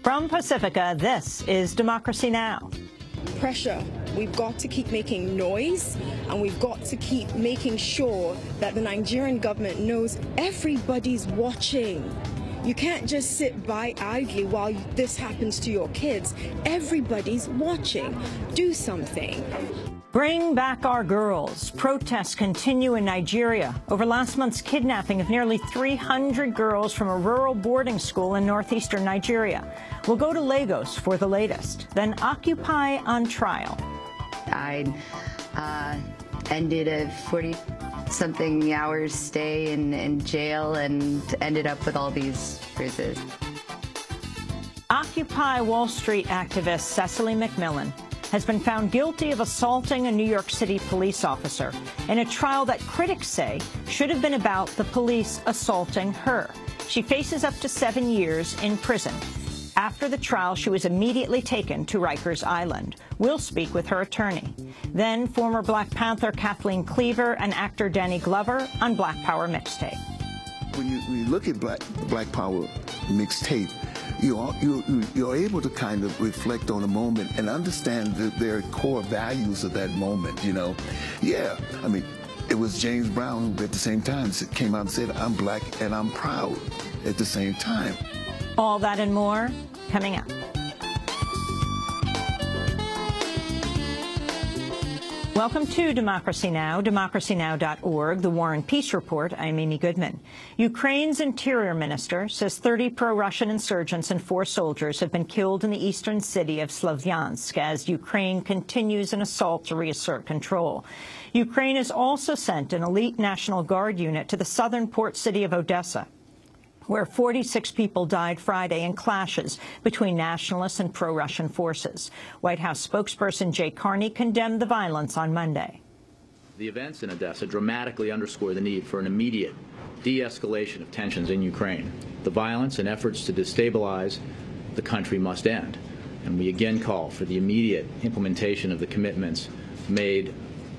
From Pacifica, this is Democracy Now! Pressure. We've got to keep making noise, and we've got to keep making sure that the Nigerian government knows everybody's watching. You can't just sit by idly while this happens to your kids. Everybody's watching. Do something. Bring back our girls. Protests continue in Nigeria over last month's kidnapping of nearly 300 girls from a rural boarding school in northeastern Nigeria. We'll go to Lagos for the latest. Then Occupy on trial. I ended a 40-something hours stay in jail and ended up with all these bruises. Occupy Wall Street activist Cecily McMillan has been found guilty of assaulting a New York City police officer in a trial that critics say should have been about the police assaulting her. She faces up to 7 years in prison. After the trial, she was immediately taken to Rikers Island. We'll speak with her attorney. Then former Black Panther Kathleen Cleaver and actor Danny Glover on Black Power Mixtape. When you look at Black Power Mixtape, you're able to kind of reflect on a moment and understand their core values of that moment, you know. Yeah, I mean, it was James Brown who at the same time came out and said, I'm black and I'm proud at the same time. All that and more coming up. Welcome to Democracy Now!, democracynow.org, the War and Peace Report. I'm Amy Goodman. Ukraine's interior minister says 30 pro-Russian insurgents and 4 soldiers have been killed in the eastern city of Slavyansk as Ukraine continues an assault to reassert control. Ukraine has also sent an elite National Guard unit to the southern port city of Odessa, where 46 people died Friday in clashes between nationalists and pro-Russian forces. White House spokesperson Jay Carney condemned the violence on Monday. The events in Odessa dramatically underscore the need for an immediate de-escalation of tensions in Ukraine. The violence and efforts to destabilize the country must end, and we again call for the immediate implementation of the commitments made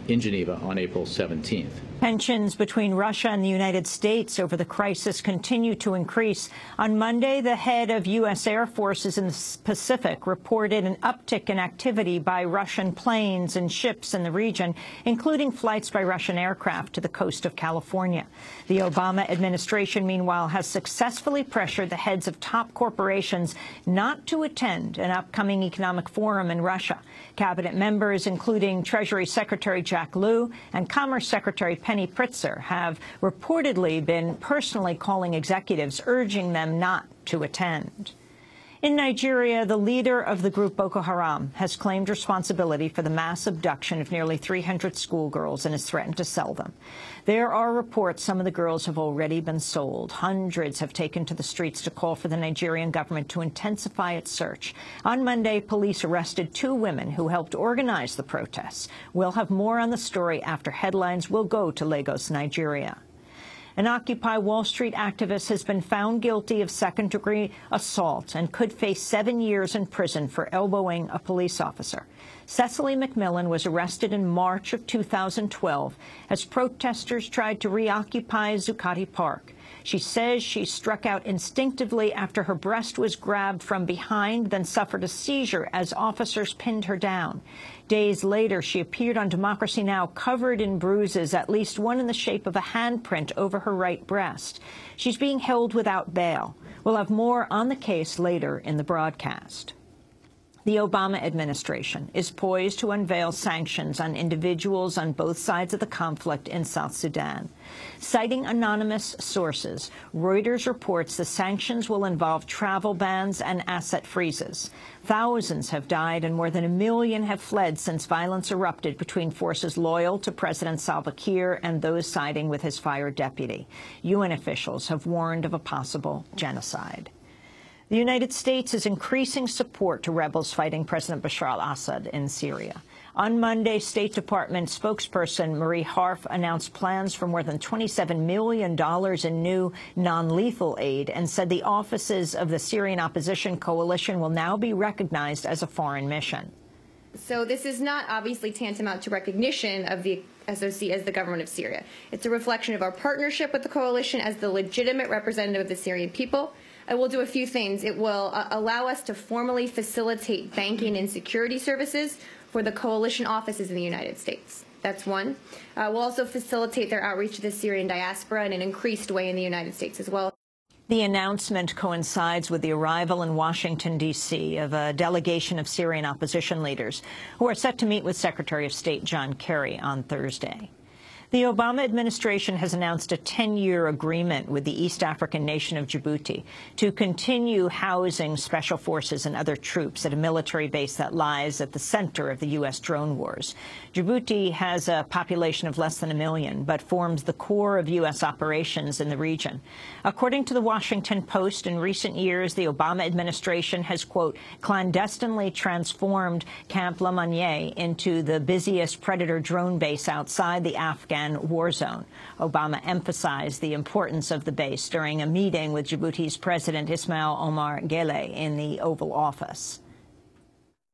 in Geneva on April 17th. Tensions between Russia and the United States over the crisis continue to increase. On Monday, the head of U.S. Air Forces in the Pacific reported an uptick in activity by Russian planes and ships in the region, including flights by Russian aircraft to the coast of California. The Obama administration, meanwhile, has successfully pressured the heads of top corporations not to attend an upcoming economic forum in Russia. Cabinet members, including Treasury Secretary Jack Lew and Commerce Secretary Penny Pritzker, have reportedly been personally calling executives, urging them not to attend. In Nigeria, the leader of the group Boko Haram has claimed responsibility for the mass abduction of nearly 300 schoolgirls and has threatened to sell them. There are reports some of the girls have already been sold. Hundreds have taken to the streets to call for the Nigerian government to intensify its search. On Monday, police arrested 2 women who helped organize the protests. We'll have more on the story after headlines. We'll go to Lagos, Nigeria. An Occupy Wall Street activist has been found guilty of second-degree assault and could face 7 years in prison for elbowing a police officer. Cecily McMillan was arrested in March of 2012 as protesters tried to reoccupy Zuccotti Park. She says she struck out instinctively after her breast was grabbed from behind, then suffered a seizure as officers pinned her down. Days later, she appeared on Democracy Now! Covered in bruises, at least one in the shape of a handprint over her right breast. She's being held without bail. We'll have more on the case later in the broadcast. The Obama administration is poised to unveil sanctions on individuals on both sides of the conflict in South Sudan. Citing anonymous sources, Reuters reports the sanctions will involve travel bans and asset freezes. Thousands have died and more than 1 million have fled since violence erupted between forces loyal to President Salva Kiir and those siding with his fired deputy. UN officials have warned of a possible genocide. The United States is increasing support to rebels fighting President Bashar al-Assad in Syria. On Monday, State Department spokesperson Marie Harf announced plans for more than $27 million in new non-lethal aid and said the offices of the Syrian Opposition Coalition will now be recognized as a foreign mission. So this is not obviously tantamount to recognition of the SOC as the government of Syria. It's a reflection of our partnership with the coalition as the legitimate representative of the Syrian people. it will do a few things. It will allow us to formally facilitate banking and security services for the coalition offices in the United States. That's one. We'll also facilitate their outreach to the Syrian diaspora in an increased way in the United States as well. The announcement coincides with the arrival in Washington, D.C. of a delegation of Syrian opposition leaders who are set to meet with Secretary of State John Kerry on Thursday. The Obama administration has announced a 10-year agreement with the East African nation of Djibouti to continue housing special forces and other troops at a military base that lies at the center of the U.S. drone wars. Djibouti has a population of less than 1 million, but forms the core of U.S. operations in the region. According to the Washington Post, in recent years, the Obama administration has, quote, clandestinely transformed Camp Lemonnier into the busiest Predator drone base outside the Afghan war zone. Obama emphasized the importance of the base during a meeting with Djibouti's President Ismail Omar Guelleh in the Oval Office.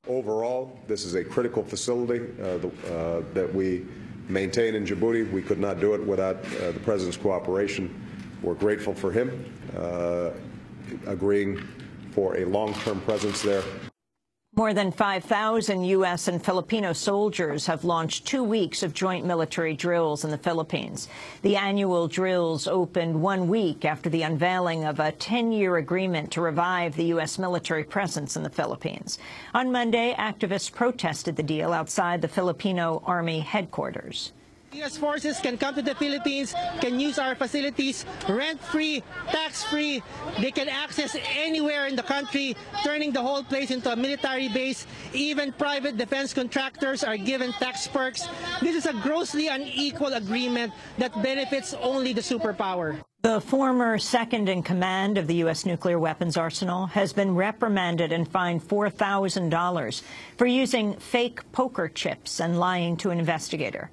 Overall, this is a critical facility that we maintain in Djibouti. We could not do it without the President's cooperation. We're grateful for him agreeing for a long-term presence there. More than 5,000 U.S. and Filipino soldiers have launched 2 weeks of joint military drills in the Philippines. The annual drills opened 1 week after the unveiling of a 10-year agreement to revive the U.S. military presence in the Philippines. On Monday, activists protested the deal outside the Filipino Army headquarters. U.S. forces can come to the Philippines, can use our facilities rent-free, tax-free. They can access anywhere in the country, turning the whole place into a military base. Even private defense contractors are given tax perks. This is a grossly unequal agreement that benefits only the superpower. The former second-in-command of the U.S. nuclear weapons arsenal has been reprimanded and fined $4,000 for using fake poker chips and lying to an investigator.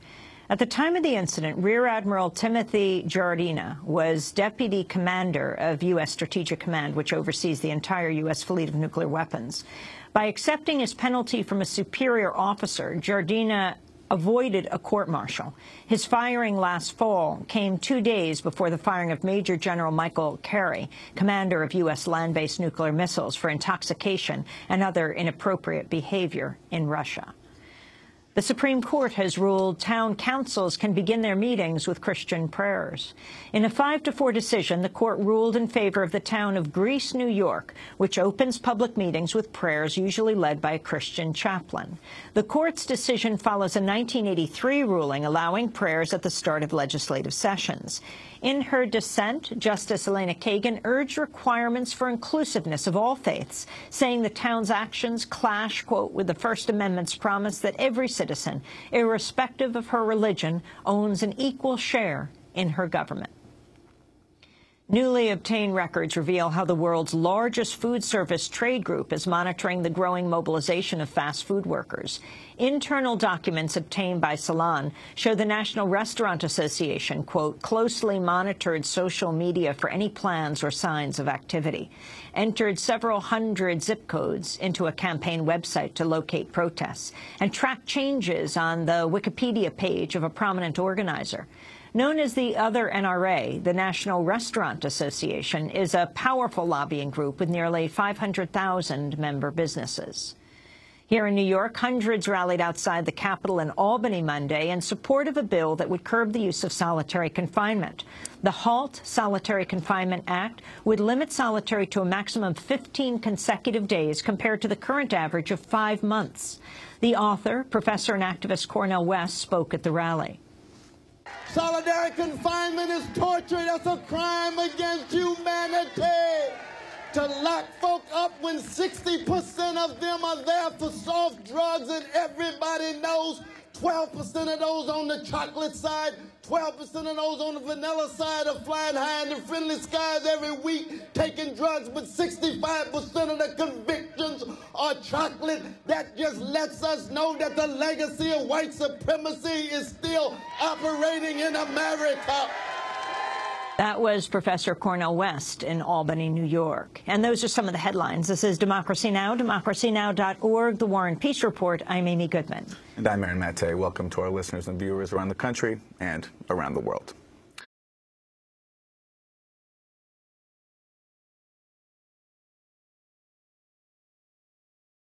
At the time of the incident, Rear Admiral Timothy Giardina was deputy commander of U.S. Strategic Command, which oversees the entire U.S. fleet of nuclear weapons. By accepting his penalty from a superior officer, Giardina avoided a court-martial. His firing last fall came 2 days before the firing of Major General Michael Carey, commander of U.S. land-based nuclear missiles, for intoxication and other inappropriate behavior in Russia. The Supreme Court has ruled town councils can begin their meetings with Christian prayers. In a 5-4 decision, the court ruled in favor of the town of Greece, New York, which opens public meetings with prayers usually led by a Christian chaplain. The court's decision follows a 1983 ruling allowing prayers at the start of legislative sessions. In her dissent, Justice Elena Kagan urged requirements for inclusiveness of all faiths, saying the town's actions clash, quote, with the First Amendment's promise that every citizen, irrespective of her religion, owns an equal share in her government. Newly obtained records reveal how the world's largest food service trade group is monitoring the growing mobilization of fast food workers. Internal documents obtained by Salon show the National Restaurant Association, quote, closely monitored social media for any plans or signs of activity, entered several hundred zip codes into a campaign website to locate protests, and tracked changes on the Wikipedia page of a prominent organizer. Known as the Other NRA, the National Restaurant Association is a powerful lobbying group with nearly 500,000 member businesses. Here in New York, hundreds rallied outside the Capitol in Albany Monday in support of a bill that would curb the use of solitary confinement. The HALT Solitary Confinement Act would limit solitary to a maximum of 15 consecutive days compared to the current average of 5 months. The author, professor and activist Cornel West, spoke at the rally. Solitary confinement is torture. That's a crime against humanity. To lock folk up when 60% of them are there for soft drugs, and everybody knows 12% of those on the chocolate side, 12% of those on the vanilla side are flying high in the friendly skies every week taking drugs, but 65% of the convictions are chocolate. That just lets us know that the legacy of white supremacy is still operating in America. That was Professor Cornel West in Albany, New York. And those are some of the headlines. This is Democracy Now!, democracynow.org, The War and Peace Report. I'm Amy Goodman. And I'm Aaron Maté. Welcome to our listeners and viewers around the country and around the world.